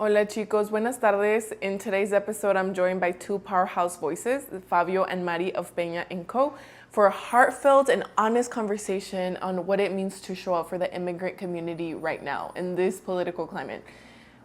Hola chicos, buenas tardes. In today's episode, I'm joined by two powerhouse voices, Fabio and Mari of Peña Co, for a heartfelt and honest conversation on what it means to show up for the immigrant community right now in this political climate.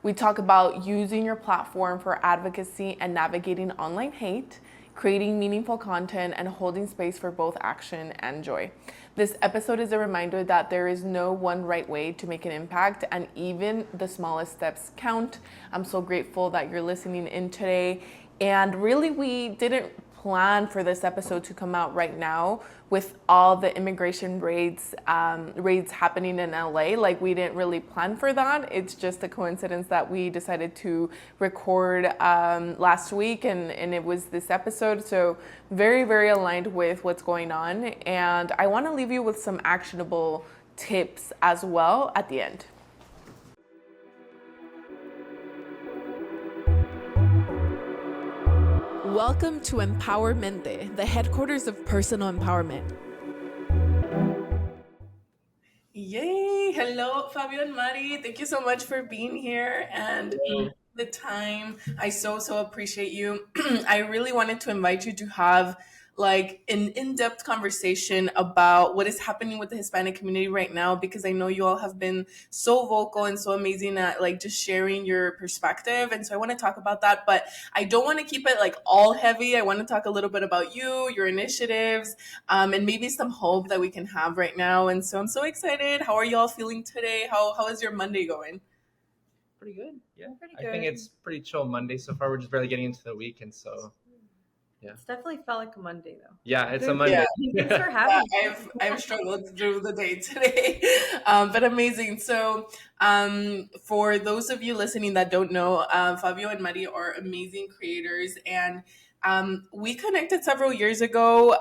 We talk about using your platform for advocacy and navigating online hate, creating meaningful content, and holding space for both action and joy. This episode is a reminder that there is no one right way to make an impact, and even the smallest steps count. I'm so grateful that you're listening in today. And really, we didn't plan for this episode to come out right now with all the immigration raids happening in LA. Like, we didn't really plan for that. It's just a coincidence that we decided to record last week, and it was this episode. So very, very aligned with what's going on. And I want to leave you with some actionable tips as well at the end. Welcome to Empowermente, the headquarters of personal empowerment. Yay! Hello, Fabio and Mari. Thank you so much for being here and the time. I so appreciate you. I really wanted to invite you to have like an in-depth conversation about what is happening with the Hispanic community right now, because I know you all have been so vocal and so amazing at like just sharing your perspective. And so I want to talk about that, but I don't want to keep it like all heavy. I want to talk a little bit about you, your initiatives, and maybe some hope that we can have right now. And so I'm so excited. How are you all feeling today? How is your Monday going? Pretty good. Yeah. Pretty I good. think it's pretty chill Monday so far. We're just barely getting into the week, and so yeah. It's definitely felt like a Monday though. Yeah, it's a Monday. Thanks for having me. I've struggled through the day today, but amazing. So, for those of you listening that don't know, Fabio and Mari are amazing creators, and we connected several years ago.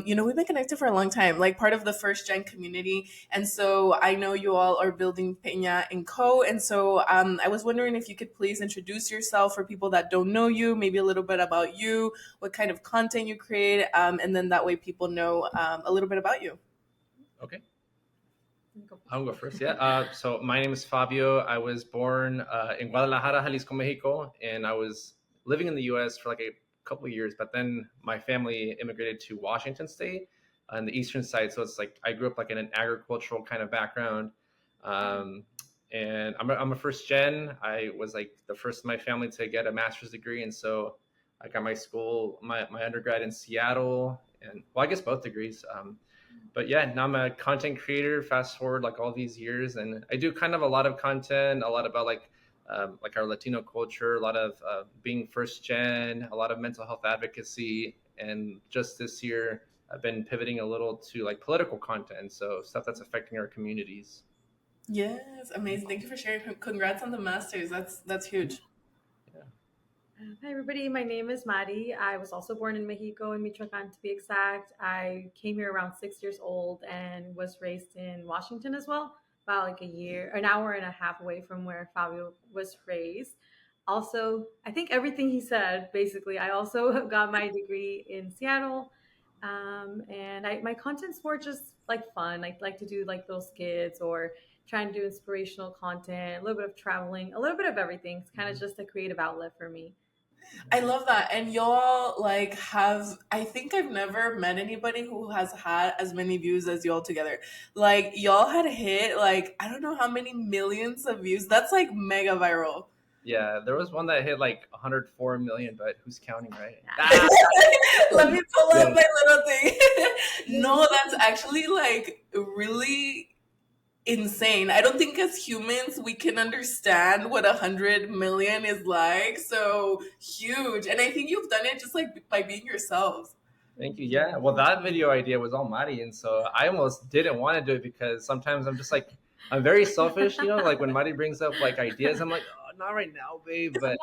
We've been connected for a long time, like part of the first gen community. And so I know you all are building Peña Co. And so I was wondering if you could please introduce yourself for people that don't know you, maybe a little bit about you, what kind of content you create, and then that way people know a little bit about you. Okay. I'll go first. Yeah. So my name is Fabio. I was born in Guadalajara, Jalisco, Mexico, and I was living in the U.S. for like a couple of years. But then my family immigrated to Washington State on the eastern side. So it's like I grew up like in an agricultural kind of background. And I'm a first gen. I was like the first in my family to get a master's degree, and so I got my undergrad in Seattle, and well, I guess both degrees. But yeah, now I'm a content creator. Fast forward like all these years, and I do kind of a lot of content, a lot about like our Latino culture, a lot of being first gen, a lot of mental health advocacy, and just this year I've been pivoting a little to like political content, so stuff that's affecting our communities. Yes, amazing. Thank you for sharing. Congrats on the masters. That's huge. Hi everybody, my name is Mari. I was also born in Mexico, in Michoacan to be exact. I came here around 6 years old and was raised in Washington as well, about like an hour and a half away from where Fabio was raised. Also, I think everything he said, basically, I also got my degree in Seattle. And my content's more just like fun. I like to do like those skits or trying to do inspirational content, a little bit of traveling, a little bit of everything. It's kind of just a creative outlet for me. I love that. And y'all like I think I've never met anybody who has had as many views as y'all together. Like y'all had hit like I don't know how many millions of views. That's like mega viral. Yeah, there was one that hit like 104 million, but who's counting, right? Let me pull up my little thing. No, that's actually like really insane. I don't think as humans we can understand what 100 million is like. So huge. And I think you've done it just like by being yourselves. Thank you. Yeah. Well, that video idea was all Mari, and so I almost didn't want to do it because sometimes I'm just like I'm very selfish, like when Mari brings up like ideas, I'm like, oh, not right now, babe. But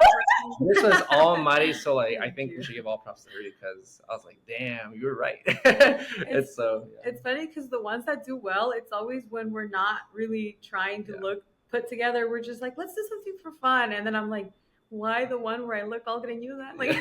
this was all Mari, so like I think we should give all props to her because I was like, damn, you were right. It's funny because the ones that do well, it's always when we're not really trying to look put together. We're just like, let's do something for fun, and then I'm like, why the one where I look all good and you that? Like,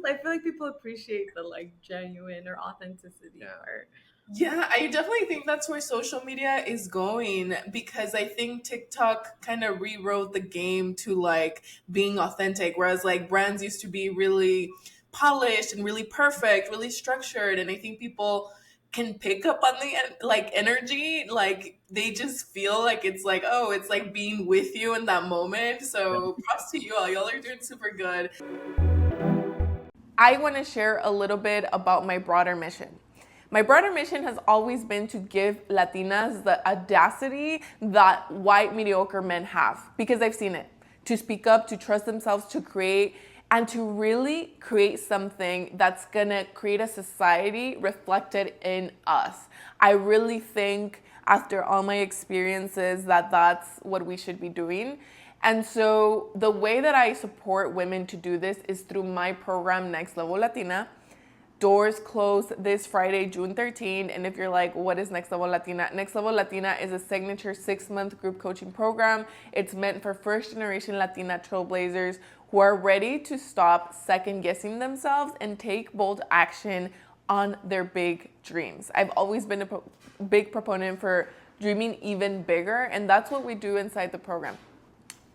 I feel like people appreciate the like genuine or authenticity part. Yeah, I definitely think that's where social media is going because I think TikTok kind of rewrote the game to like being authentic, whereas like brands used to be really polished and really perfect, really structured, and I think people can pick up on the like energy, like they just feel like it's like, oh, it's like being with you in that moment. So props to you all. Y'all are doing super good. I want to share a little bit about my broader mission. My broader mission has always been to give Latinas the audacity that white mediocre men have, because I've seen it. To speak up, to trust themselves, to create, and to really create something that's gonna create a society reflected in us. I really think, after all my experiences, that that's what we should be doing. And so the way that I support women to do this is through my program, Next Level Latina. Doors close this Friday, June 13. And if you're like, what is Next Level Latina? Next Level Latina is a signature 6-month group coaching program. It's meant for first generation Latina trailblazers who are ready to stop second guessing themselves and take bold action on their big dreams. I've always been a big proponent for dreaming even bigger, and that's what we do inside the program.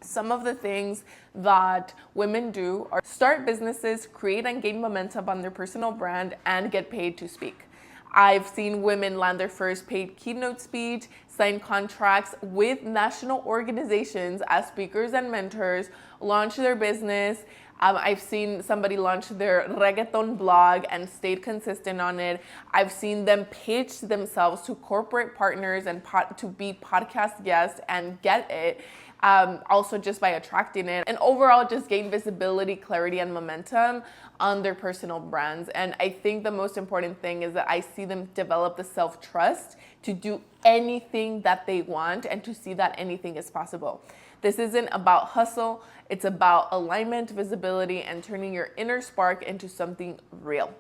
Some of the things that women do are start businesses, create and gain momentum on their personal brand, and get paid to speak. I've seen women land their first paid keynote speech, sign contracts with national organizations as speakers and mentors, launch their business. I've seen somebody launch their reggaeton blog and stayed consistent on it. I've seen them pitch themselves to corporate partners and to be podcast guests and get it. Also just by attracting it, and overall just gain visibility, clarity, and momentum on their personal brands. And I think the most important thing is that I see them develop the self-trust to do anything that they want and to see that anything is possible. This isn't about hustle, it's about alignment, visibility, and turning your inner spark into something real.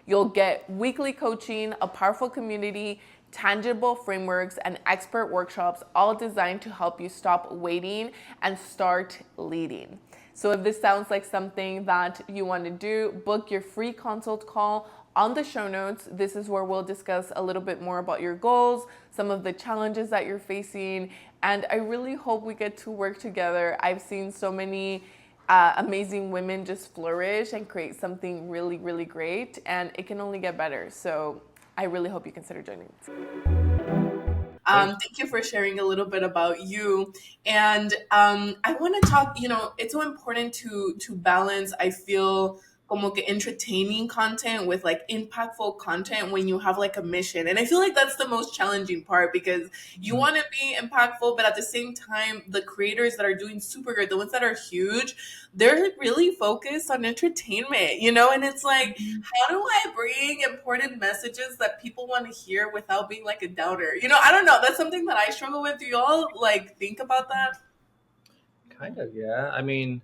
You'll get weekly coaching, a powerful community, tangible frameworks, and expert workshops, all designed to help you stop waiting and start leading. So if this sounds like something that you want to do, book your free consult call on the show notes. This is where we'll discuss a little bit more about your goals, some of the challenges that you're facing, and I really hope we get to work together. I've seen so many amazing women just flourish and create something really, really great, and it can only get better. So I really hope you consider joining. Thank you for sharing a little bit about you. And I want to talk, it's so important to balance, I feel, como que entertaining content with like impactful content when you have like a mission. And I feel like that's the most challenging part because you want to be impactful, but at the same time, the creators that are doing super good, the ones that are huge, they're really focused on entertainment, and it's like, how do I bring important messages that people want to hear without being like a doubter? I don't know. That's something that I struggle with. Do y'all like think about that? Kind of, yeah. I mean,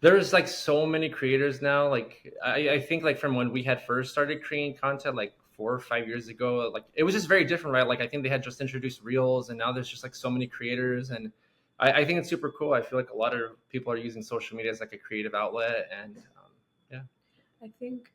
there's like so many creators now. Like I think like from when we had first started creating content like 4 or 5 years ago, like it was just very different, right? Like I think they had just introduced Reels, and now there's just like so many creators, and I think it's super cool. I feel like a lot of people are using social media as like a creative outlet, and yeah. I think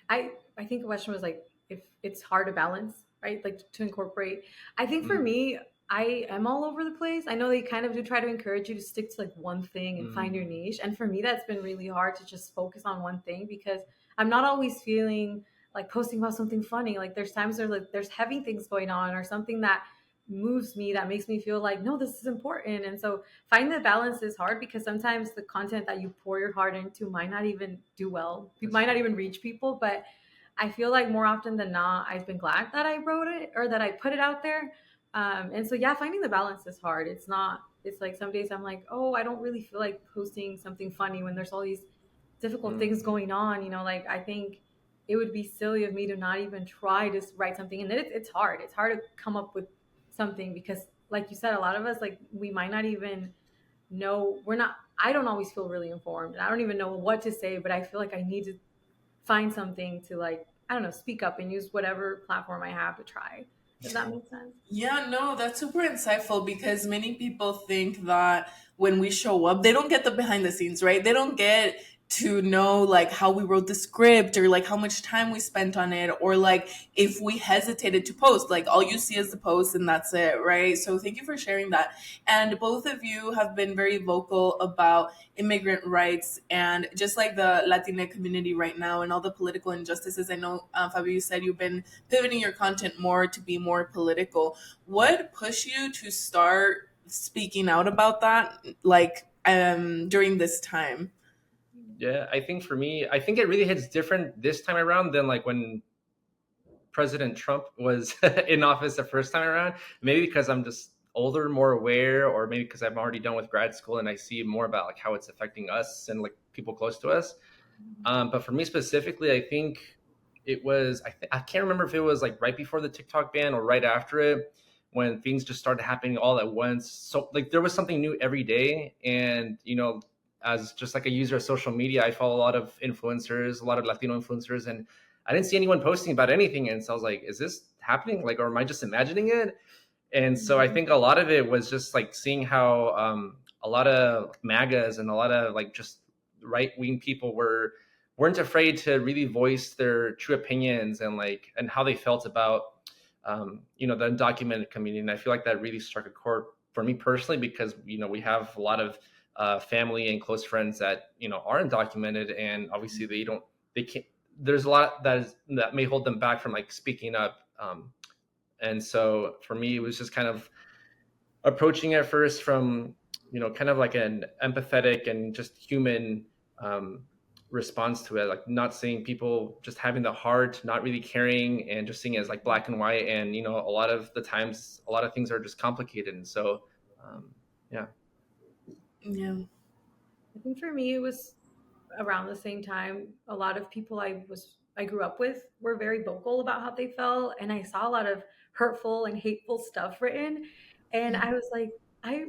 I think the question was like if it's hard to balance, right? Like to incorporate. I think for me, I am all over the place. I know they kind of do try to encourage you to stick to like one thing and find your niche. And for me, that's been really hard to just focus on one thing because I'm not always feeling like posting about something funny. Like there's times where like there's heavy things going on or something that moves me that makes me feel like no, this is important. And so finding the balance is hard because sometimes the content that you pour your heart into might not even do well. You might not even reach people, but I feel like more often than not, I've been glad that I wrote it or that I put it out there. And so, yeah, finding the balance is hard. It's like some days I'm like, oh, I don't really feel like posting something funny when there's all these difficult things going on. Like I think it would be silly of me to not even try to write something. And then it's hard. It's hard to come up with something because, like you said, a lot of us, like we might not even know. I don't always feel really informed. And I don't even know what to say, but I feel like I need to find something to like, I don't know, speak up and use whatever platform I have to try. Does that make sense? Yeah, no, that's super insightful because many people think that when we show up, they don't get the behind the scenes, right? They don't get to know like how we wrote the script or like how much time we spent on it, or like if we hesitated to post. Like all you see is the post and that's it, right? So thank you for sharing that. And both of you have been very vocal about immigrant rights and just like the Latina community right now and all the political injustices. I know, Fabio, you said you've been pivoting your content more to be more political. What pushed you to start speaking out about that, like during this time? Yeah, I think for me, I think it really hits different this time around than like when President Trump was in office the first time around. Maybe because I'm just older, more aware, or maybe because I'm already done with grad school and I see more about like how it's affecting us and like people close to us. But for me specifically, I think it was, I can't remember if it was like right before the TikTok ban or right after it, when things just started happening all at once. So like there was something new every day. And, you know, as just like a user of social media, I follow a lot of influencers, a lot of Latino influencers, and I didn't see anyone posting about anything. And so I was like, is this happening? Like, or am I just imagining it? And so I think a lot of it was just like seeing how a lot of MAGAs and a lot of like just right wing people weren't afraid to really voice their true opinions and like and how they felt about you know, the undocumented community. And I feel like that really struck a chord for me personally, because you know we have a lot of family and close friends that, you know, are undocumented, and obviously they can't. There's a lot that may hold them back from like speaking up. And so for me, it was just kind of approaching it first from, you know, kind of like an empathetic and just human um, response to it, like not seeing people just having the heart, not really caring, and just seeing it as like black and white. And you know, a lot of the times, a lot of things are just complicated. And so, yeah. Yeah. I think for me, it was around the same time. A lot of people I grew up with were very vocal about how they felt, and I saw a lot of hurtful and hateful stuff written, and I was like, I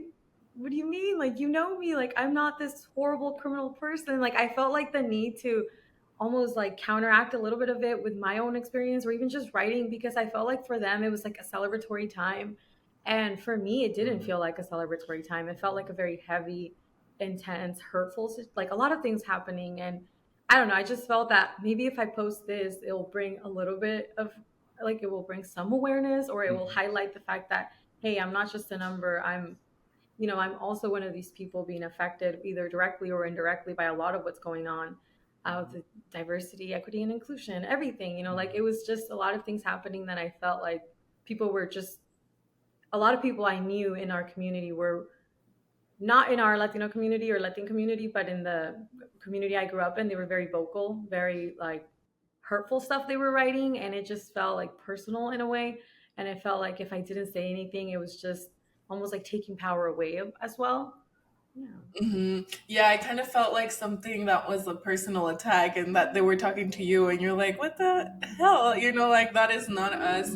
what do you mean? Like, you know me, like I'm not this horrible criminal person. Like I felt like the need to almost like counteract a little bit of it with my own experience, or even just writing, because I felt like for them it was like a celebratory time, and for me it didn't Mhm. feel like a celebratory time. It felt like a very heavy, intense, hurtful, like a lot of things happening. And I don't know, I just felt that maybe if I post this, it'll bring a little bit of like, it will bring some awareness, or it will Mhm. highlight the fact that, hey, I'm not just a number. I'm also one of these people being affected either directly or indirectly by a lot of what's going on, the diversity, equity, and inclusion, everything. Like it was just a lot of things happening that I felt like people were just, a lot of people I knew in our community were not in our Latino community or Latin community, but in the community I grew up in. They were very vocal, very like hurtful stuff they were writing, and it just felt like personal in a way. And it felt like if I didn't say anything, it was just almost like taking power away as well. Yeah. Yeah, I kind of felt like something that was a personal attack and that they were talking to you and you're like, what the hell? Like that is not us.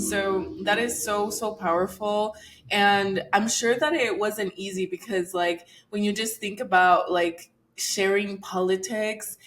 So that is so, so powerful. And I'm sure that it wasn't easy because, like, when you just think about like sharing politics,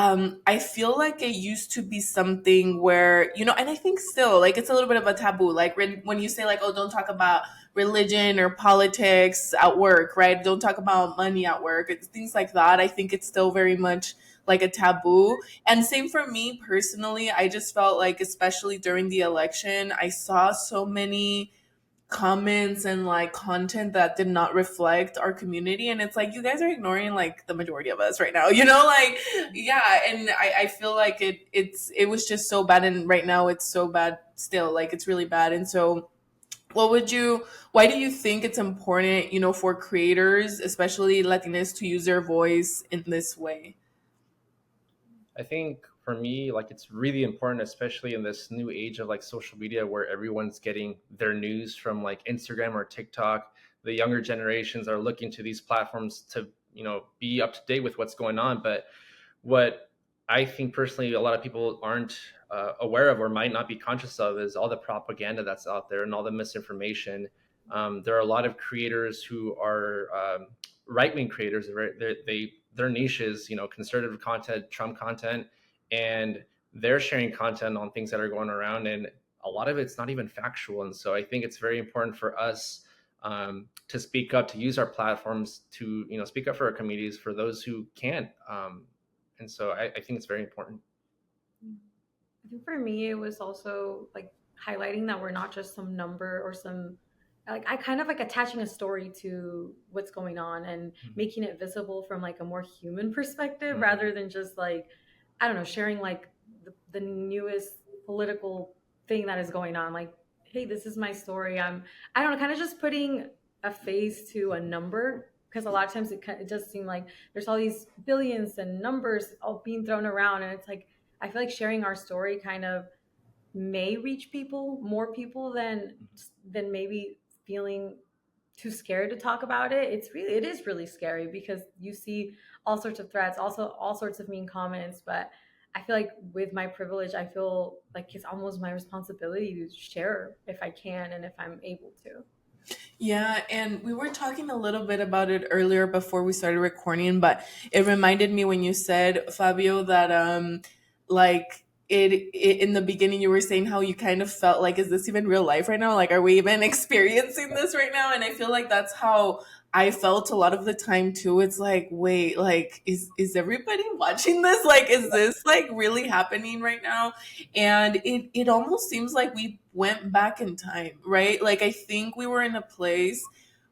I feel like it used to be something where, and I think still, like, it's a little bit of a taboo. Like, when you say, like, oh, don't talk about religion or politics at work, right? Don't talk about money at work, it's things like that. I think it's still very much like a taboo. And same for me personally. I just felt like, especially during the election, I saw so many comments and like content that did not reflect our community, and it's like you guys are ignoring like the majority of us right now, like, yeah. And I feel like it was just so bad, and right now it's so bad still, like it's really bad. And so why do you think it's important, for creators, especially Latinos, to use their voice in this way? I think for me, like it's really important, especially in this new age of like social media where everyone's getting their news from like Instagram or TikTok. The younger generations are looking to these platforms to, you know, be up to date with what's going on. But what I think personally, a lot of people aren't aware of or might not be conscious of is all the propaganda that's out there and all the misinformation. There are a lot of creators who are right wing creators. Right? Their niche is, you know, conservative content, Trump content, and they're sharing content on things that are going around, and a lot of it's not even factual. And so I think it's very important for us to speak up, to use our platforms to, you know, speak up for our communities, for those who can't. And so I think it's very important. I think for me, it was also like highlighting that we're not just some number or some, like, I kind of like attaching a story to what's going on and making it visible from like a more human perspective rather than just like, I don't know, sharing like the newest political thing that is going on. Like, hey, this is my story. I don't know, kind of just putting a face to a number, because a lot of times it does seem like there's all these billions and numbers all being thrown around, and it's like I feel like sharing our story kind of may reach people, more people than maybe feeling too scared to talk about it. It is really scary because you see all sorts of threats, also all sorts of mean comments. But I feel like with my privilege, I feel like it's almost my responsibility to share if I can and if I'm able to. Yeah, and we were talking a little bit about it earlier before we started recording, but it reminded me when you said, Fabio, that like it in the beginning you were saying how you kind of felt like, is this even real life right now? Like, are we even experiencing this right now? And I feel like that's how I felt a lot of the time too. It's like, wait, like is everybody watching this? Like, is this like really happening right now? And it almost seems like we went back in time, right? Like, I think we were in a place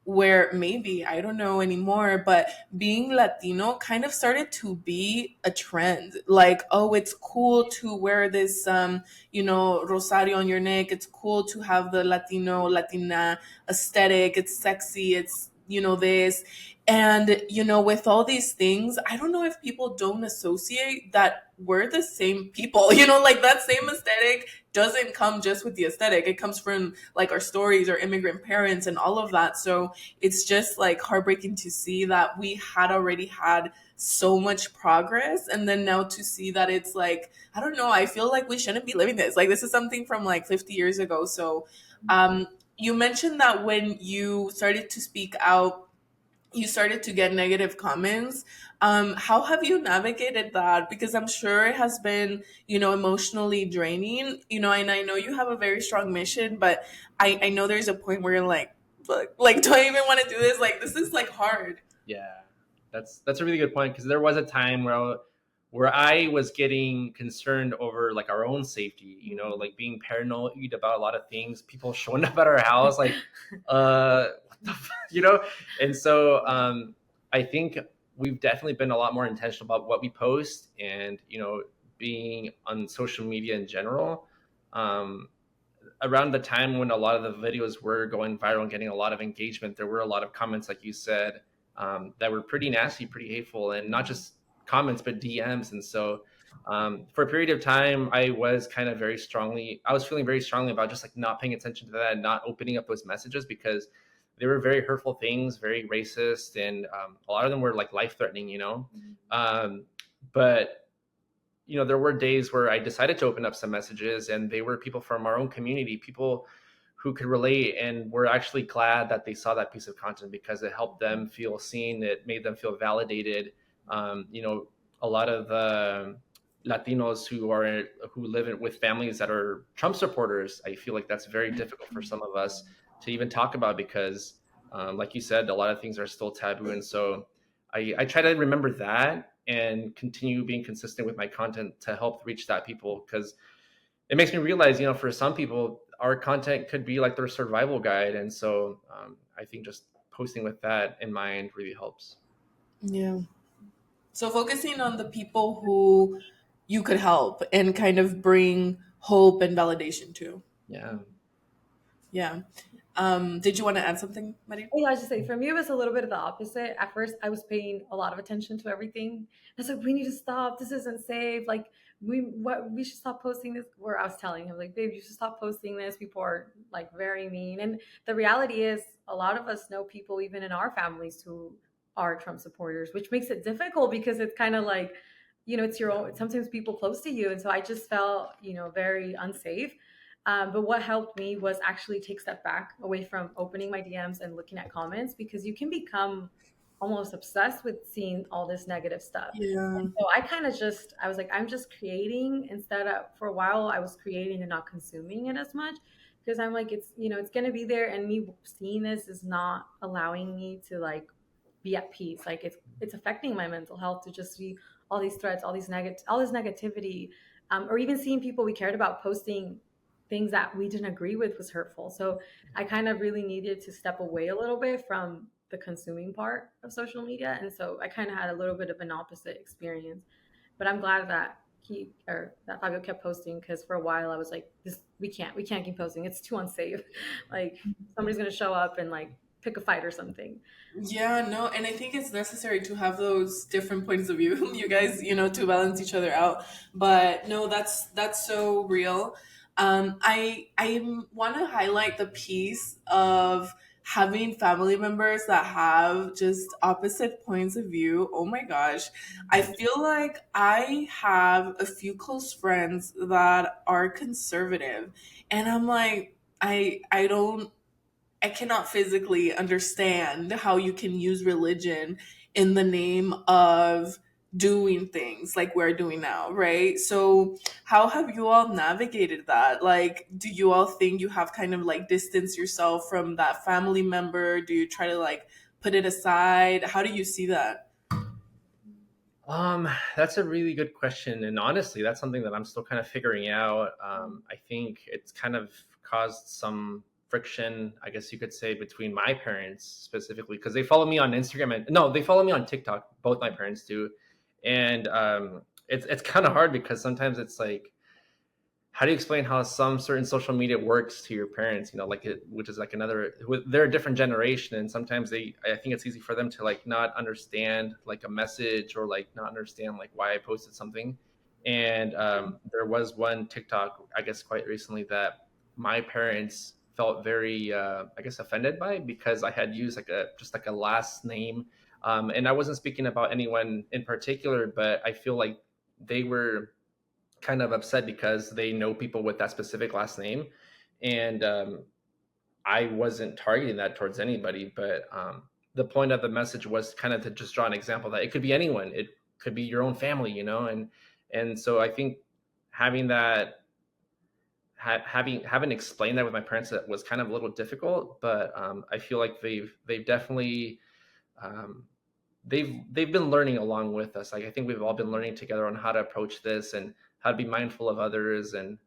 where maybe, I don't know anymore, but being Latino kind of started to be a trend. Like, oh, it's cool to wear this rosario on your neck. It's cool to have the Latina aesthetic. It's sexy. It's this. And with all these things, I don't know if people don't associate that we're the same people. Like, that same aesthetic doesn't come just with the aesthetic. It comes from like our stories, our immigrant parents, and all of that. So it's just like heartbreaking to see that we had already had so much progress, and then now to see that it's like, I don't know, I feel like we shouldn't be living this. Like, this is something from like 50 years ago. So you mentioned that when you started to speak out, you started to get negative comments. How have you navigated that? Because I'm sure it has been, emotionally draining, and I know you have a very strong mission, but I know there's a point where you're like, like, do I even want to do this? Like, this is like hard. Yeah, that's a really good point, because there was a time where I was getting concerned over like our own safety, like being paranoid about a lot of things, people showing up at our house, like, what the and so I think we've definitely been a lot more intentional about what we post, and being on social media in general. Around the time when a lot of the videos were going viral and getting a lot of engagement, there were a lot of comments, like you said, that were pretty nasty, pretty hateful, and not just comments, but DMs. And so for a period of time, I was feeling very strongly about just like not paying attention to that and not opening up those messages, because they were very hurtful things, very racist, and a lot of them were like life-threatening, but there were days where I decided to open up some messages, and they were people from our own community, people who could relate and were actually glad that they saw that piece of content, because it helped them feel seen. It made them feel validated. A lot of Latinos who live with families that are Trump supporters, I feel like that's very difficult for some of us to even talk about, because like you said, a lot of things are still taboo. And so I try to remember that and continue being consistent with my content to help reach that people, because it makes me realize, for some people, our content could be like their survival guide. And so I think just posting with that in mind really helps. Yeah. So focusing on the people who you could help and kind of bring hope and validation to. Yeah. Yeah. Did you want to add something, Maria? Yeah, I was just saying, for me, it was a little bit of the opposite. At first, I was paying a lot of attention to everything. I was like, we need to stop. This isn't safe. Like, we should stop posting this. Where I was telling him, like, babe, you should stop posting this. People are like very mean. And the reality is, a lot of us know people, even in our families, who are Trump supporters, which makes it difficult because it's kind of like, it's your own. Sometimes people close to you, and so I just felt, very unsafe. But what helped me was actually take a step back away from opening my DMs and looking at comments, because you can become almost obsessed with seeing all this negative stuff. Yeah. And so I was like, I'm just creating instead of, for a while, I was creating and not consuming it as much, because I'm like, it's going to be there. And me seeing this is not allowing me to like be at peace. Like it's affecting my mental health to just see all these threats, all this negativity, or even seeing people we cared about posting things that we didn't agree with was hurtful. So I kind of really needed to step away a little bit from the consuming part of social media, and so I kind of had a little bit of an opposite experience. But I'm glad that that Fabio kept posting, because for a while I was like, this we can't keep posting. It's too unsafe. Like somebody's gonna show up and like pick a fight or something. Yeah, no, and I think it's necessary to have those different points of view, you guys, to balance each other out. But no, that's so real. I want to highlight the piece of having family members that have just opposite points of view. Oh my gosh. I feel like I have a few close friends that are conservative, and I'm like, I cannot physically understand how you can use religion in the name of doing things like we're doing now, right? So, how have you all navigated that? Like, do you all think you have kind of like distanced yourself from that family member? Do you try to like put it aside? How do you see that? That's a really good question, and honestly, that's something that I'm still kind of figuring out. I think it's kind of caused some friction, I guess you could say, between my parents specifically, because they follow me on Instagram and no, they follow me on TikTok. Both my parents do, and it's kind of hard because sometimes it's like, how do you explain how some certain social media works to your parents, like which is like they're a different generation, and sometimes I think it's easy for them to like not understand like a message, or like not understand like why I posted something. And there was one TikTok, I guess quite recently, that my parents felt very I guess offended by, because I had used like a last name. And I wasn't speaking about anyone in particular, but I feel like they were kind of upset because they know people with that specific last name. And I wasn't targeting that towards anybody, but the point of the message was kind of to just draw an example that it could be anyone. It could be your own family, and so I think having that having explained that with my parents, that was kind of a little difficult. But I feel like they've definitely um, they've been learning along with us. Like, I think we've all been learning together on how to approach this and how to be mindful of others. And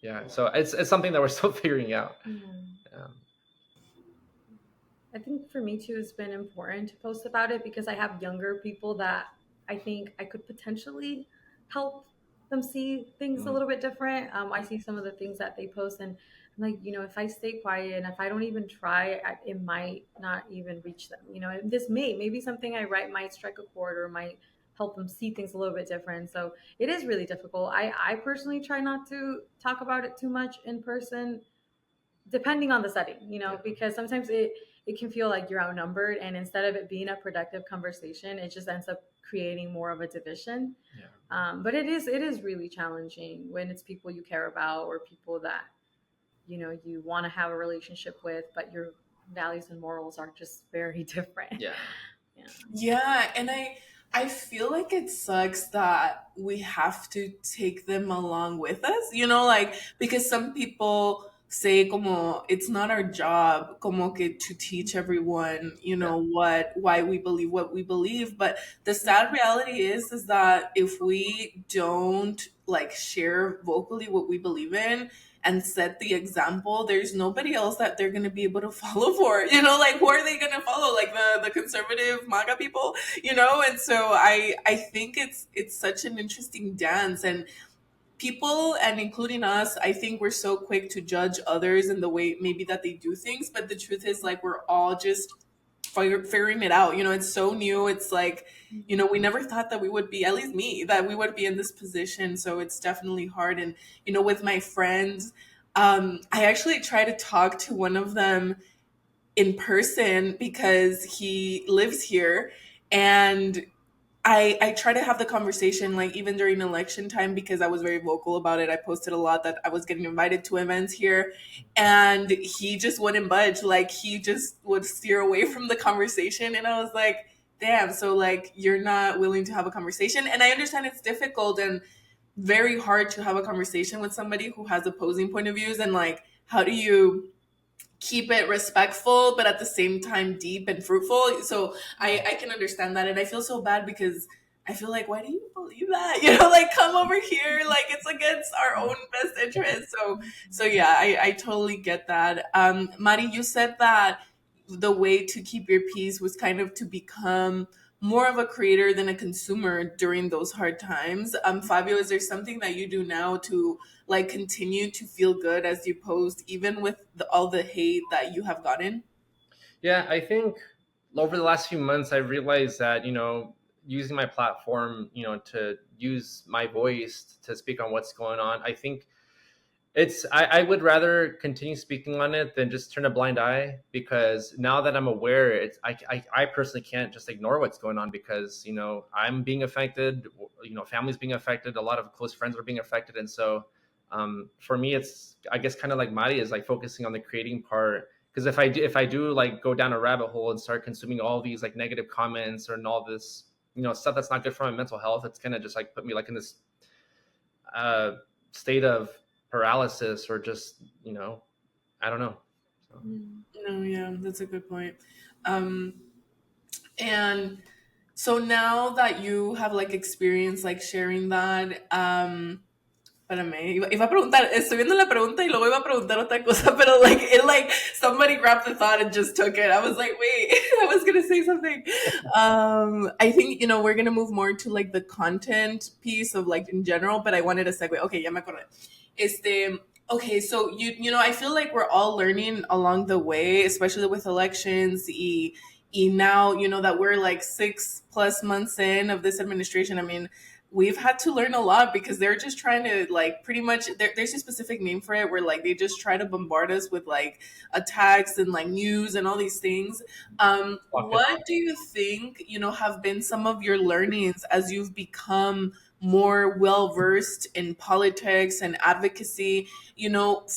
yeah, so it's something that we're still figuring out. Um, I think for me too, it's been important to post about it because I have younger people that I think I could potentially help them see things a mm, little bit different. I see some of the things that they post, and I'm like, if I stay quiet and if I don't even try, it might not even reach them. And this maybe something I write might strike a chord or might help them see things a little bit different. So it is really difficult. I personally try not to talk about it too much in person, depending on the setting, because sometimes it can feel like you're outnumbered, and instead of it being a productive conversation, it just ends up creating more of a division. yeah. But it is really challenging when it's people you care about or people that you want to have a relationship with, but your values and morals are just very different. Yeah. Yeah. Yeah, and I feel like it sucks that we have to take them along with us, like because some people say como it's not our job como que to teach everyone, Yeah. why we believe what we believe, but the sad reality is that if we don't like share vocally what we believe in and set the example, there's nobody else that they're going to be able to follow for, like who are they going to follow, like the conservative MAGA people, and so I think it's such an interesting dance, and people, and including us, I think we're so quick to judge others in the way maybe that they do things, but the truth is like we're all just figuring it out. It's so new. It's like, we never thought that we would be, at least me, that we would be in this position. So it's definitely hard. And, with my friends, I actually try to talk to one of them in person because he lives here. And I try to have the conversation, like even during election time, because I was very vocal about it. I posted a lot that I was getting invited to events here, and he just wouldn't budge. Like he just would steer away from the conversation, and I was like, "Damn!" So like you're not willing to have a conversation, and I understand it's difficult and very hard to have a conversation with somebody who has opposing point of views, and like how do you keep it respectful, but at the same time deep and fruitful. So I can understand that. And I feel so bad because I feel like, why do you believe that? Like come over here, like it's against our own best interest. So yeah, I totally get that. Mari, you said that the way to keep your peace was kind of to become more of a creator than a consumer during those hard times. Fabio, is there something that you do now to like continue to feel good as you post, even with all the hate that you have gotten? Yeah, I think over the last few months, I realized that, using my platform, to use my voice to speak on what's going on, I think I would rather continue speaking on it than just turn a blind eye, because now that I'm aware, I personally can't just ignore what's going on, because, I'm being affected, families being affected, a lot of close friends are being affected. And so for me, it's, I guess, kind of like Mari is like focusing on the creating part. Because if I do like go down a rabbit hole and start consuming all these like negative comments and all this, stuff that's not good for my mental health, it's gonna just like put me like in this uh, state of paralysis, or just, I don't know. So. No, yeah, that's a good point. Um, and so now that you have like experience like sharing that, espérame, iba a preguntar, estoy viendo la pregunta y luego iba a preguntar otra cosa, pero like somebody grabbed the thought and just took it. I was like, wait, I was gonna say something. I think, we're gonna move more to like the content piece of like in general, but I wanted to segue. Okay, ya me acordé. Okay, so I feel like we're all learning along the way, especially with elections. Now, that we're like 6+ months in of this administration. I mean, we've had to learn a lot because they're just trying to like pretty much there's a specific name for it where like they just try to bombard us with like attacks and like news and all these things. What do you think have been some of your learnings as you've become more well versed in politics and advocacy?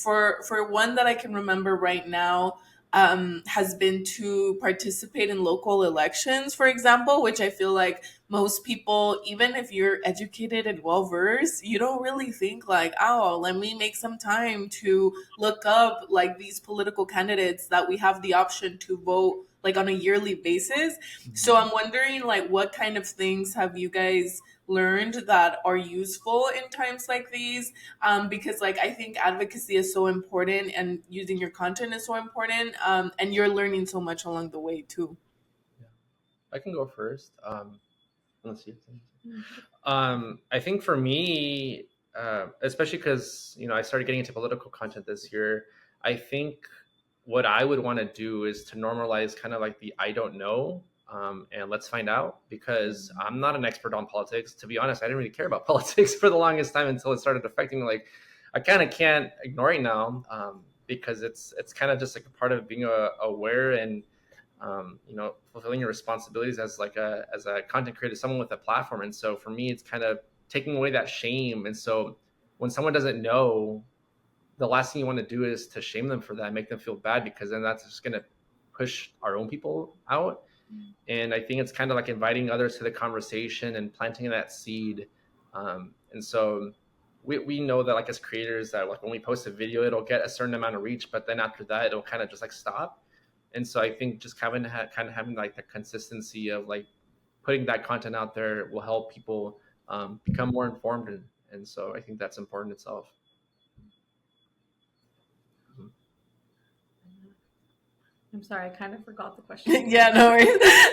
For one that I can remember right now, has been to participate in local elections, for example, which I feel like most people, even if you're educated and well versed, you don't really think like, oh, let me make some time to look up like these political candidates that we have the option to vote like on a yearly basis. So I'm wondering like what kind of things have you guys learned that are useful in times like these? Because like I think advocacy is so important and using your content is so important, and you're learning so much along the way too. Yeah. I can go first. Let's see. I think for me, especially because I started getting into political content this year, I think what I would want to do is to normalize kind of like the I don't know, and let's find out, because I'm not an expert on politics. To be honest, I didn't really care about politics for the longest time until it started affecting me. Like, I kind of can't ignore it now, because it's kind of just like a part of being aware and fulfilling your responsibilities as a content creator, someone with a platform. And so for me, it's kind of taking away that shame. And so when someone doesn't know, the last thing you want to do is to shame them for that, make them feel bad, because then that's just going to push our own people out. And I think it's kind of like inviting others to the conversation and planting that seed. And so we know that like as creators that like when we post a video, it'll get a certain amount of reach, but then after that, it'll kind of just like stop. And so I think just kind of having like the consistency of like putting that content out there will help people become more informed. And so I think that's important itself. I'm sorry, I kind of forgot the question. Yeah, no worries.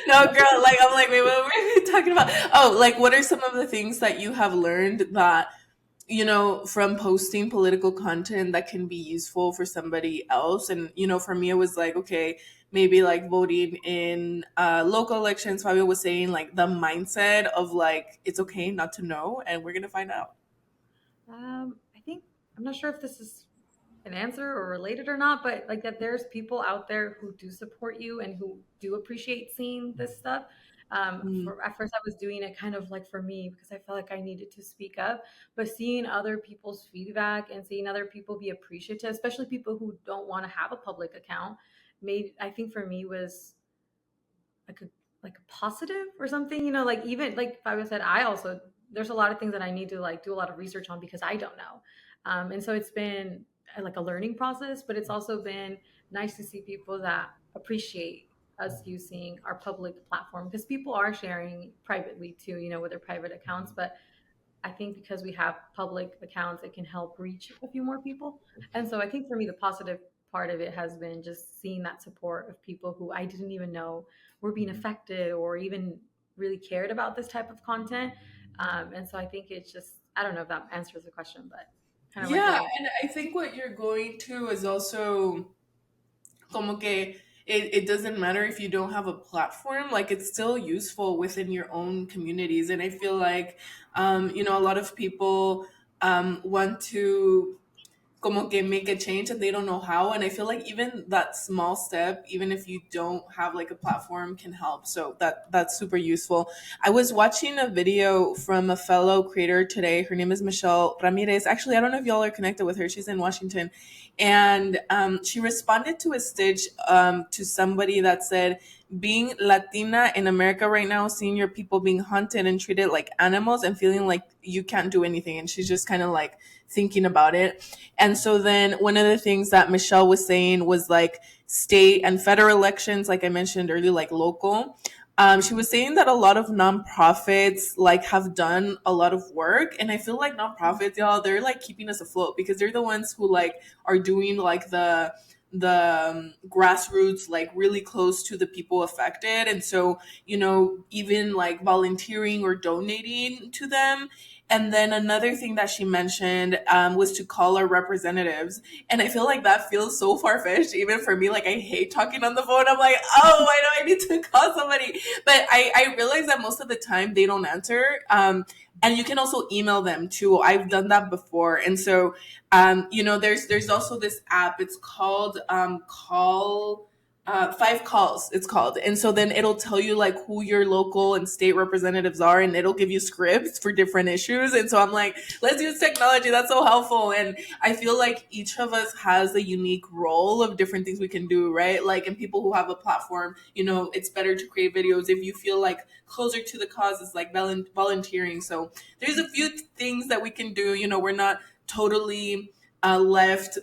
No, girl, like I'm like, wait, what were we talking about? Oh, like what are some of the things that you have learned that from posting political content that can be useful for somebody else? And for me, it was like, okay, maybe like voting in local elections. Fabio was saying like the mindset of like it's okay not to know, and we're gonna find out. I think I'm not sure if this is an answer or related or not, but like that there's people out there who do support you and who do appreciate seeing this stuff. At first, I was doing it kind of like for me because I felt like I needed to speak up, but seeing other people's feedback and seeing other people be appreciative, especially people who don't want to have a public account, I think for me was like a positive or something, like even like Fabio said, there's a lot of things that I need to like do a lot of research on because I don't know. And so it's been like a learning process, but it's also been nice to see people that appreciate us using our public platform, because people are sharing privately too, with their private accounts. But I think because we have public accounts, it can help reach a few more people. And so I think for me, the positive part of it has been just seeing that support of people who I didn't even know were being affected or even really cared about this type of content. And so I think it's just, I don't know if that answers the question, but kind of like Yeah, what. and I think what you're going to is also como que it doesn't matter if you don't have a platform, like it's still useful within your own communities. And I feel like, a lot of people want to como que make a change and they don't know how. And I feel like even that small step, even if you don't have like a platform, can help. So that's super useful. I was watching a video from a fellow creator today. Her name is Michelle Ramirez. Actually, I don't know if y'all are connected with her. She's in Washington. And she responded to a stitch to somebody that said, being Latina in America right now, seeing your people being hunted and treated like animals and feeling like you can't do anything. And she's just kind of like thinking about it. And so then one of the things that Michelle was saying was like state and federal elections, like I mentioned earlier, like local. She was saying that a lot of nonprofits like have done a lot of work, and I feel like nonprofits, y'all, they're like keeping us afloat because they're the ones who like are doing like the grassroots, like really close to the people affected. And so even like volunteering or donating to them. And then another thing that she mentioned was to call our representatives. And I feel like that feels so far fetched, even for me. Like, I hate talking on the phone. I'm like, oh, I know I need to call somebody. But I realize that most of the time they don't answer. And you can also email them too. I've done that before. And so, there's also this app. It's called Call. 5 calls it's called. And so then it'll tell you like who your local and state representatives are, and it'll give you scripts for different issues. And so I'm like, let's use technology, that's so helpful. And I feel like each of us has a unique role of different things we can do, right? Like, and people who have a platform, it's better to create videos. If you feel like closer to the cause, it's like volunteering. So there's a few things that we can do. We're not totally left,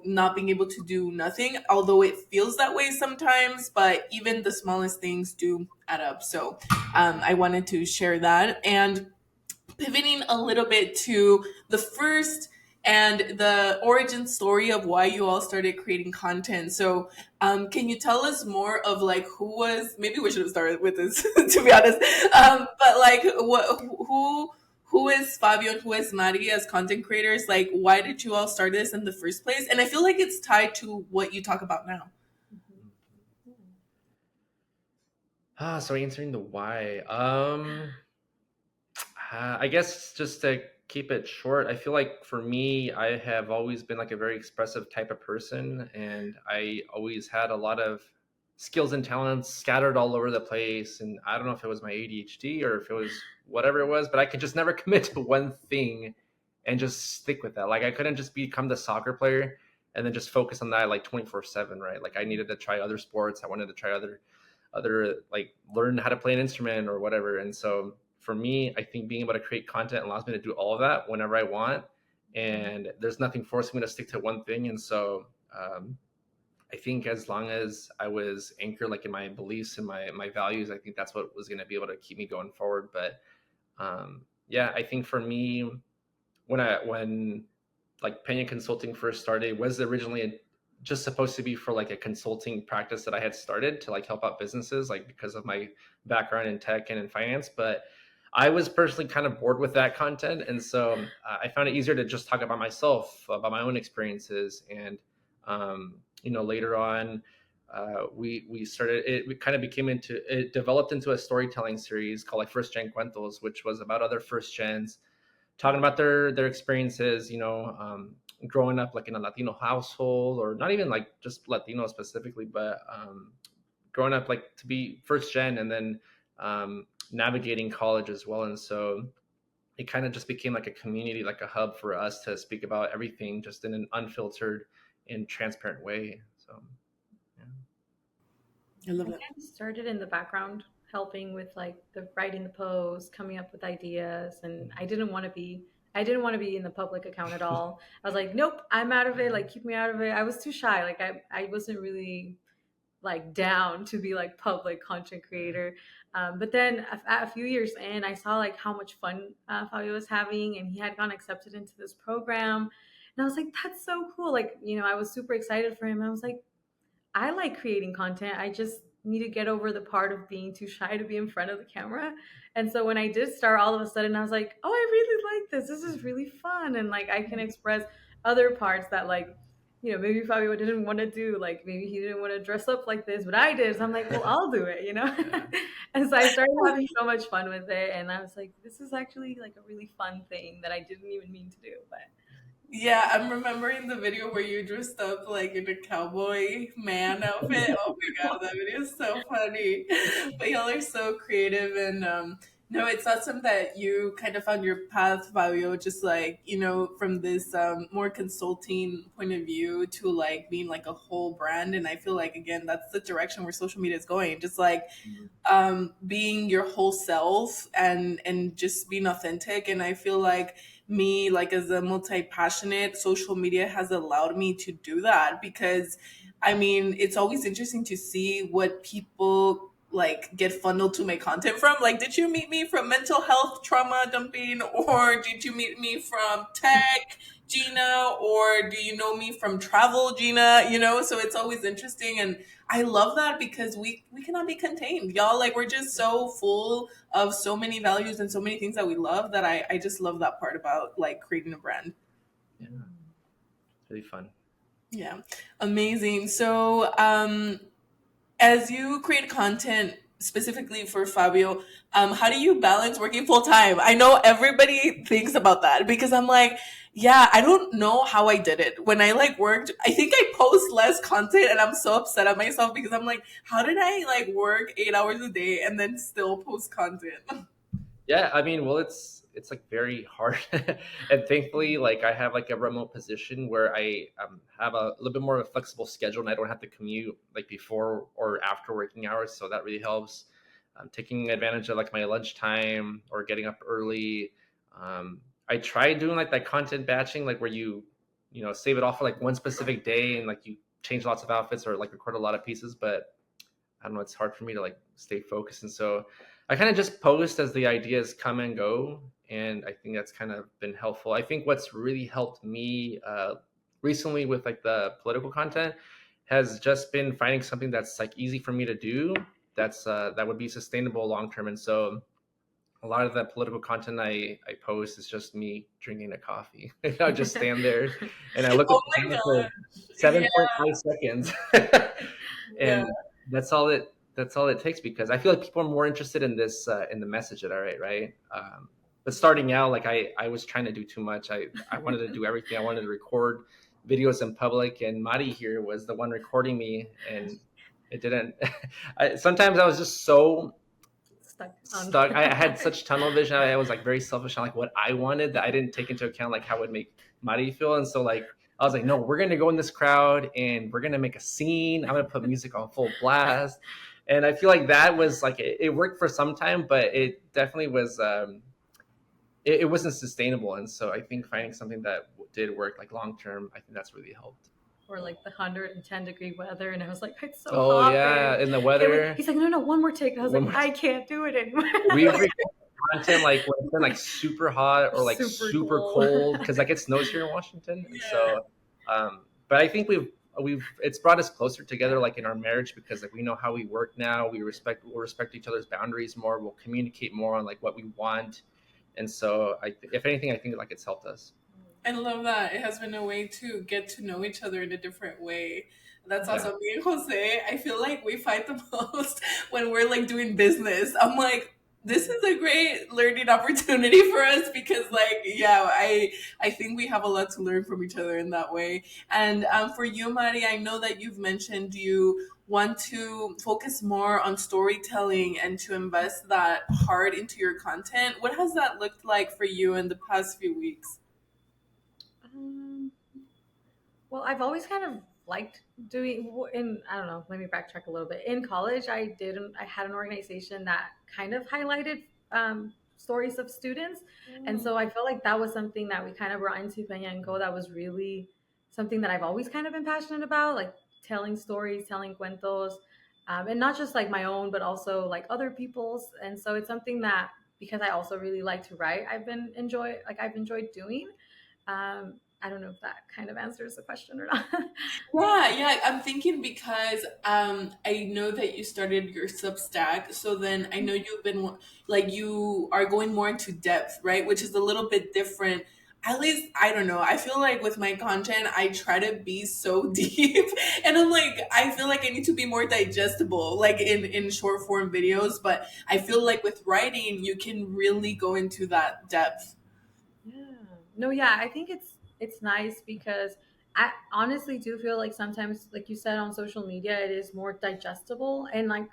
not being able to do nothing, although it feels that way sometimes, but even the smallest things do add up. So I wanted to share that. And pivoting a little bit to the first and the origin story of why you all started creating content. So can you tell us more of like maybe we should have started with this to be honest, but like who is Fabio and who is Mari as content creators? Like, why did you all start this in the first place? And I feel like it's tied to what you talk about now. So answering the why, I guess just to keep it short, I feel like for me, I have always been like a very expressive type of person, and I always had a lot of skills and talents scattered all over the place. And I don't know if it was my ADHD or if it was whatever it was, but I could just never commit to one thing and just stick with that. Like, I couldn't just become the soccer player and then just focus on that like 24/7, right? Like, I needed to try other sports. I wanted to try other like learn how to play an instrument or whatever. And so for me, I think being able to create content allows me to do all of that whenever I want, and there's nothing forcing me to stick to one thing. And so I think as long as I was anchored like in my beliefs and my values, I think that's what was going to be able to keep me going forward. But yeah, I think for me, when like Peña Consulting first started, it was originally just supposed to be for like a consulting practice that I had started to like help out businesses, like because of my background in tech and in finance. But I was personally kind of bored with that content, and so I found it easier to just talk about myself, about my own experiences. And later on, we started it. We kind of it developed into a storytelling series called like First Gen Cuentos, which was about other first gens talking about their experiences, growing up like in a Latino household, or not even like just Latino specifically, but growing up like to be first gen, and then navigating college as well. And so it kind of just became like a community, like a hub for us to speak about everything just in an unfiltered and transparent way. So I love I that. kind of started in the background, helping with like the writing the posts, coming up with ideas, and I didn't want to be I didn't want to be in the public account at all. I was like, nope, I'm out of it. Like, keep me out of it. I was too shy. Like, I wasn't really like down to be like public content creator. But then a few years in, I saw like how much fun Fabio was having, and he had gotten accepted into this program. And I was like, that's so cool. Like, I was super excited for him. I was like, I like creating content. I just need to get over the part of being too shy to be in front of the camera. And so when I did start, all of a sudden I was like, oh, I really like this. This is really fun. And like I can express other parts that like, maybe Fabio didn't want to do. Like maybe he didn't want to dress up like this, but I did. So I'm like, well, I'll do it. And so I started having so much fun with it. And I was like, this is actually like a really fun thing that I didn't even mean to do. But yeah, I'm remembering the video where you dressed up like in a cowboy man outfit. Oh my god, that video is so funny. But y'all are so creative, and no, it's awesome that you kind of found your path, Fabio, just like, from this more consulting point of view to like being like a whole brand. And I feel like, again, that's the direction where social media is going. Just like being your whole self and just being authentic. And I feel like me, like as a multi-passionate, social media has allowed me to do that, because I mean, it's always interesting to see what people like get funneled to make content from. Like, did you meet me from mental health trauma dumping, or did you meet me from tech, Gina, or do you know me from travel, Gina? So it's always interesting, and I love that because we cannot be contained, y'all. Like, we're just so full of so many values and so many things that we love, that I just love that part about like creating a brand. Yeah, really fun. Yeah, amazing. So as you create content specifically for Fabio, how do you balance working full time? I know everybody thinks about that, because I'm like, yeah, I don't know how I did it. When I like worked, I think I post less content, and I'm so upset at myself because I'm like, how did I like work 8 hours a day and then still post content? Yeah, I mean, well, it's like very hard, and thankfully, like I have like a remote position where I have a little bit more of a flexible schedule, and I don't have to commute like before or after working hours, so that really helps. Taking advantage of like my lunchtime or getting up early. I tried doing like that content batching, like where you save it off for like one specific day and like you change lots of outfits or like record a lot of pieces, but I don't know, it's hard for me to like stay focused. And so I kind of just post as the ideas come and go. And I think that's kind of been helpful. I think what's really helped me recently with like the political content has just been finding something that's like easy for me to do, that would be sustainable long term. And so a lot of the political content I post is just me drinking a coffee. I just stand there and I look at Oh the my camera for god. Yeah. 7.5 seconds. Yeah. And that's all it takes, because I feel like people are more interested in this in the message that I write, right? But starting out, like I was trying to do too much. I wanted to do everything. I wanted to record videos in public, and Mari here was the one recording me, and it didn't. Sometimes I was just so stuck. I had such tunnel vision. I was like very selfish on like what I wanted, that I didn't take into account like how it would make Mari feel. And so like I was like, no, we're gonna go in this crowd and we're gonna make a scene. I'm gonna put music on full blast. And I feel like that was like it worked for some time, but it definitely was it wasn't sustainable. And so I think finding something that did work like long term, I think that's really helped. or like the 110-degree weather, and I was like, it's so Oh hot, yeah, babe. in the weather. He's like, no, one more take. I was One like, more I can't do it anymore. We record content like when it's been like super hot or like Super super cold. cold, because like it snows here in Washington. And Yeah. so but I think we've it's brought us closer together, like in our marriage, because like we know how we work now. We'll respect each other's boundaries more. We'll communicate more on like what we want. And so if anything, I think like it's helped us. I love that. It has been a way to get to know each other in a different way. That's Yeah. awesome. Me and Jose, I feel like we fight the most when we're like doing business. I'm like, this is a great learning opportunity for us, because like, yeah, I think we have a lot to learn from each other in that way. And for you, Mari, I know that you've mentioned you want to focus more on storytelling and to invest that hard into your content. What has that looked like for you in the past few weeks? Well, I've always kind of liked doing I don't know, let me backtrack a little bit. In college, I had an organization that kind of highlighted stories of students. And so I felt like that was something that we kind of brought into Peña Co. That was really something that I've always kind of been passionate about, like telling stories, telling cuentos, and not just like my own, but also like other people's. And so it's something that, because I also really like to write, I've enjoyed doing. I don't know if that kind of answers the question or not. Yeah, I'm thinking because I know that you started your Substack, so then I know you've been like you are going more into depth, right? Which is a little bit different. At least I don't know. I feel like with my content, I try to be so deep, and I'm like, I feel like I need to be more digestible, like in short form videos. But I feel like with writing, you can really go into that depth. Yeah. No, yeah, I think it's nice because I honestly do feel like sometimes, like you said, on social media, it is more digestible, and like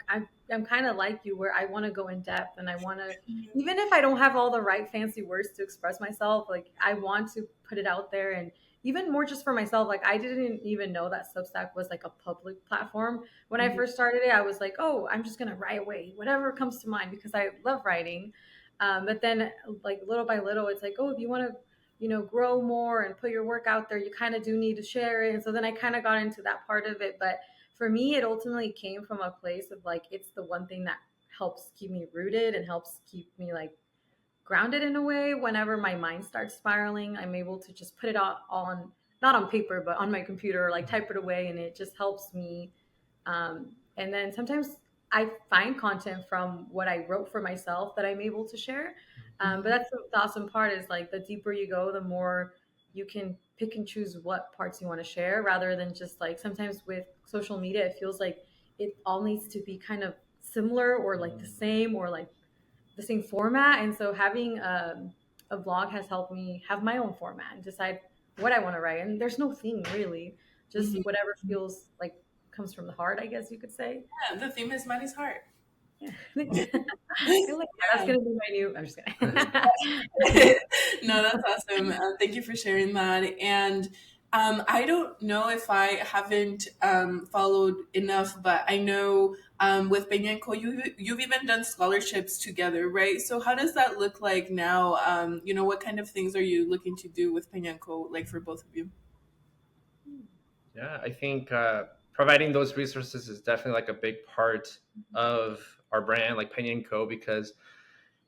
I'm kind of like you, where I want to go in depth, and I want to, even if I don't have all the right fancy words to express myself, like I want to put it out there, and even more just for myself. Like I didn't even know that Substack was like a public platform when I first started it. I was like, oh, I'm just gonna write away whatever comes to mind because I love writing. But then, like little by little, it's like, oh, if you want to, grow more and put your work out there, you kind of do need to share it. And so then I kind of got into that part of it. But for me, it ultimately came from a place of like, it's the one thing that helps keep me rooted and helps keep me like grounded in a way. Whenever my mind starts spiraling, I'm able to just put it all on, not on paper, but on my computer, like type it away, and it just helps me. And then sometimes I find content from what I wrote for myself that I'm able to share. But that's the awesome part, is like the deeper you go, the more you can pick and choose what parts you want to share, rather than just like sometimes with social media, it feels like it all needs to be kind of similar or like the same, or like the same format. And so having a vlog has helped me have my own format and decide what I want to write. And there's no theme really, just Mhm. whatever feels like comes from the heart, I guess you could say. Yeah, the theme is Maddie's heart. Yeah. Thanks. I feel like that's Yeah. gonna be my new. I'm just kidding. No, that's awesome. Thank you for sharing that. And I don't know if I haven't followed enough, but I know with Peña Co, you've even done scholarships together, right? So how does that look like now? What kind of things are you looking to do with Peña Co, like for both of you? Yeah, I think providing those resources is definitely like a big part of our brand, like Peña Co, because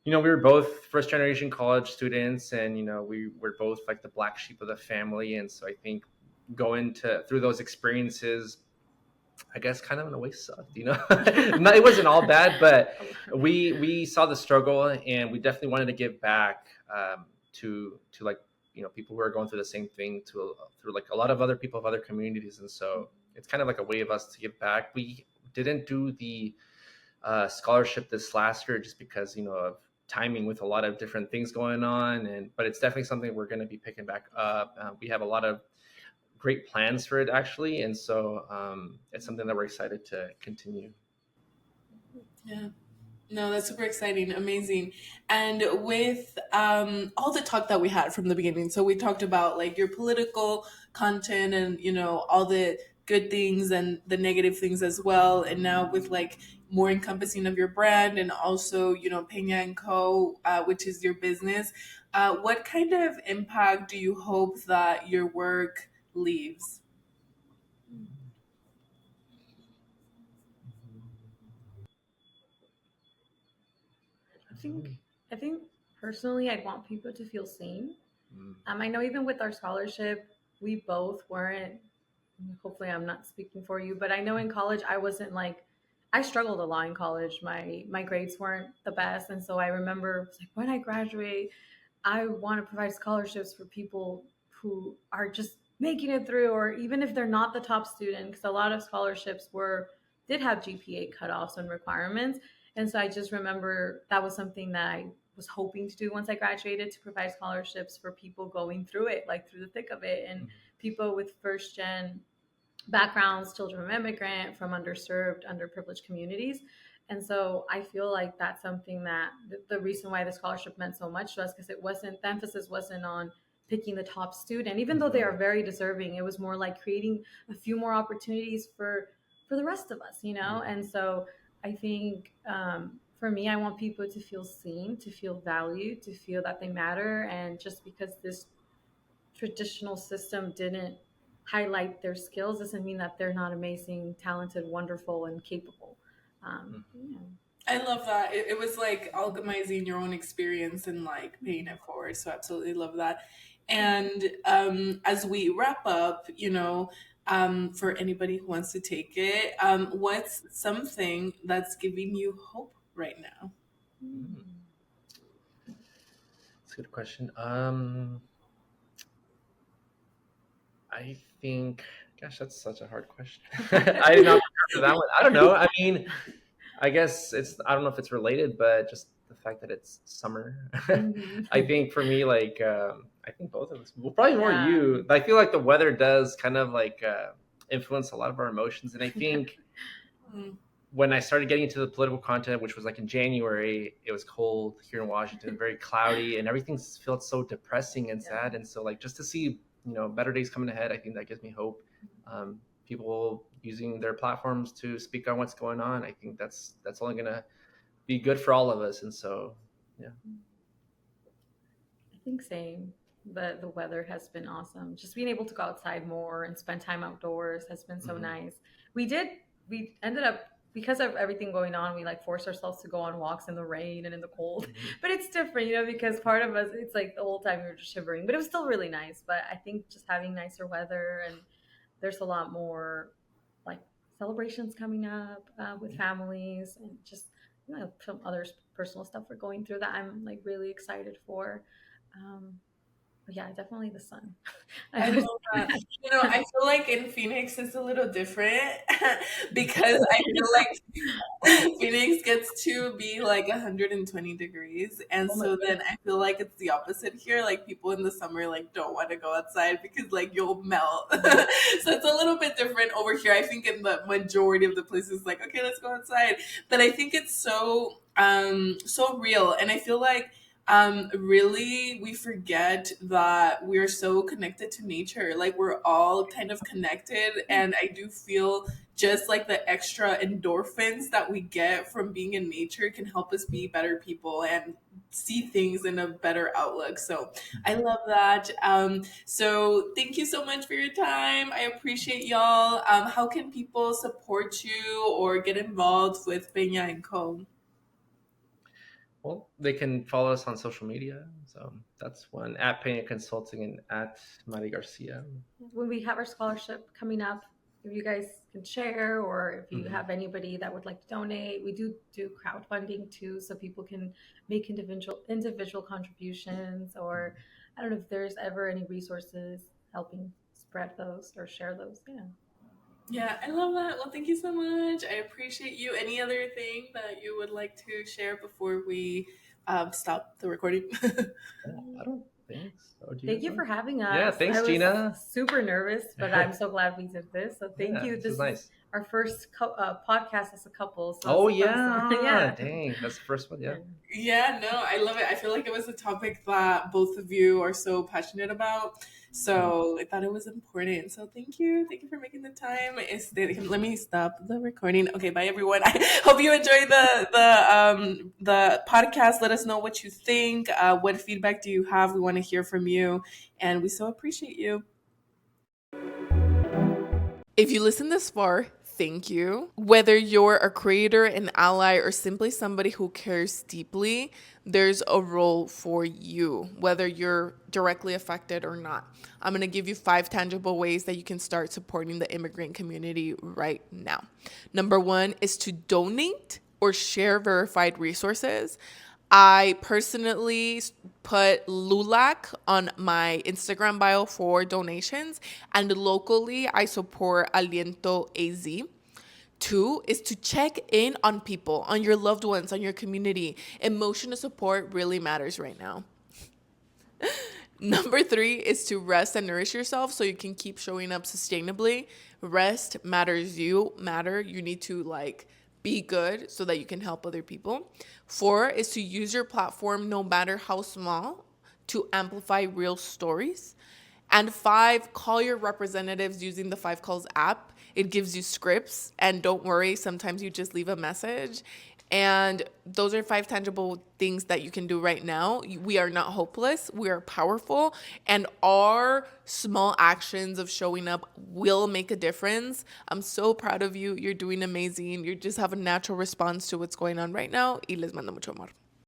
we were both first generation college students, and we were both like the black sheep of the family. And so I think going to through those experiences, I guess kind of in a way sucked, No, it wasn't all bad, but we saw the struggle, and we definitely wanted to give back to like people who are going through the same thing, through like a lot of other people of other communities. And so it's kind of like a way of us to give back. We didn't do the scholarship this last year just because of timing with a lot of different things going on, but it's definitely something we're going to be picking back up. We have a lot of great plans for it, actually, and so it's something that we're excited to continue. Yeah. No, that's super exciting, amazing. And with all the talk that we had from the beginning, so we talked about like your political content and all the good things and the negative things as well. And now with like more encompassing of your brand and also Peña and Co, which is your business. What kind of impact do you hope that your work leaves? I think I think personally, I'd want people to feel seen. Mm. I know even with our scholarship, we both weren't. Hopefully, I'm not speaking for you, but I know in college I wasn't like, I struggled a lot in college. My grades weren't the best, and so I remember it's like, when I graduate, I want to provide scholarships for people who are just making it through, or even if they're not the top student, because a lot of scholarships did have GPA cutoffs and requirements. And so I just remember that was something that I was hoping to do once I graduated, to provide scholarships for people going through it, like through the thick of it, and people with first gen backgrounds, children of immigrant, from underserved, underprivileged communities. And so I feel like that's something that the reason why the scholarship meant so much to us, because the emphasis wasn't on picking the top student, even though they are very deserving. It was more like creating a few more opportunities for the rest of us. And so I think for me, I want people to feel seen, to feel valued, to feel that they matter. And just because this traditional system didn't highlight their skills doesn't mean that they're not amazing, talented, wonderful, and capable. Yeah. I love that. It was like alchemizing your own experience and like paying it forward. So absolutely love that. And as we wrap up, for anybody who wants to take it, what's something that's giving you hope right now? That's a good question. I think, gosh, that's such a hard question. I did not prepare for that one. I don't know. I mean, I guess I don't know if it's related, but just the fact that it's summer. I think for me, like, I think both of us, well, probably more you. I feel like the weather does kind of like influence a lot of our emotions. And I think when I started getting into the political content, which was like in January, it was cold here in Washington, very cloudy, and everything felt so depressing and sad. And so, like, just to see, better days coming ahead, I think that gives me hope. People using their platforms to speak on what's going on, I think that's only gonna be good for all of us. And so, yeah. I think same. The weather has been awesome. Just being able to go outside more and spend time outdoors has been so nice. We ended up, because of everything going on, we like forced ourselves to go on walks in the rain and in the cold. But it's different, because part of us, it's like the whole time we were just shivering, but it was still really nice. But I think just having nicer weather, and there's a lot more like celebrations coming up with families, and just some other personal stuff we're going through that I'm like really excited for. But yeah, definitely the sun. I love that. I feel like in Phoenix it's a little different because I feel like Phoenix gets to be like 120 degrees. And so then I feel like it's the opposite here. Like people in the summer like don't want to go outside because like you'll melt. So it's a little bit different over here. I think in the majority of the places like, okay, let's go outside. But I think it's so real. And I feel like really we forget that we're so connected to nature. Like we're all kind of connected, and I do feel just like the extra endorphins that we get from being in nature can help us be better people and see things in a better outlook. So I love that. So thank you so much for your time. I appreciate y'all. How can people support you or get involved with Peña Co? Well, they can follow us on social media. So that's one, at Peña Consulting and at Mari Garcia. When we have our scholarship coming up, if you guys can share, or if you have anybody that would like to donate, we do crowdfunding too, so people can make individual contributions, or I don't know if there's ever any resources helping spread those or share those. Yeah, I love that. Well, thank you so much. I appreciate you. Any other thing that you would like to share before we stop the recording? I don't think so. Thank you for having us. Yeah, thanks, I was Gina. super nervous, but I'm so glad we did this. So thank you. This is nice. Our first podcast as a couple. So yeah. Dang, that's the first one. Yeah, no, I love it. I feel like it was a topic that both of you are so passionate about. So I thought it was important. So thank you for making the time. Let me stop the recording. Okay, bye everyone. I hope you enjoyed the podcast. Let us know what you think. What feedback do you have? We want to hear from you, and we so appreciate you. If you listen this far, thank you. Whether you're a creator, an ally, or simply somebody who cares deeply, there's a role for you, whether you're directly affected or not. I'm going to give you 5 tangible ways that you can start supporting the immigrant community right now. Number 1 is to donate or share verified resources. I personally put LULAC on my Instagram bio for donations, and locally I support Aliento AZ. 2 is to check in on people, on your loved ones, on your community. Emotional support really matters right now. Number 3 is to rest and nourish yourself so you can keep showing up sustainably. Rest matters. You matter. You need to be good so that you can help other people. 4 is to use your platform, no matter how small, to amplify real stories. And 5, call your representatives using the 5 Calls app. It gives you scripts, and don't worry, sometimes you just leave a message And those are 5 tangible things that you can do right now. We are not hopeless. We are powerful. And our small actions of showing up will make a difference. I'm so proud of you. You're doing amazing. You just have a natural response to what's going on right now. Y les mando mucho amor.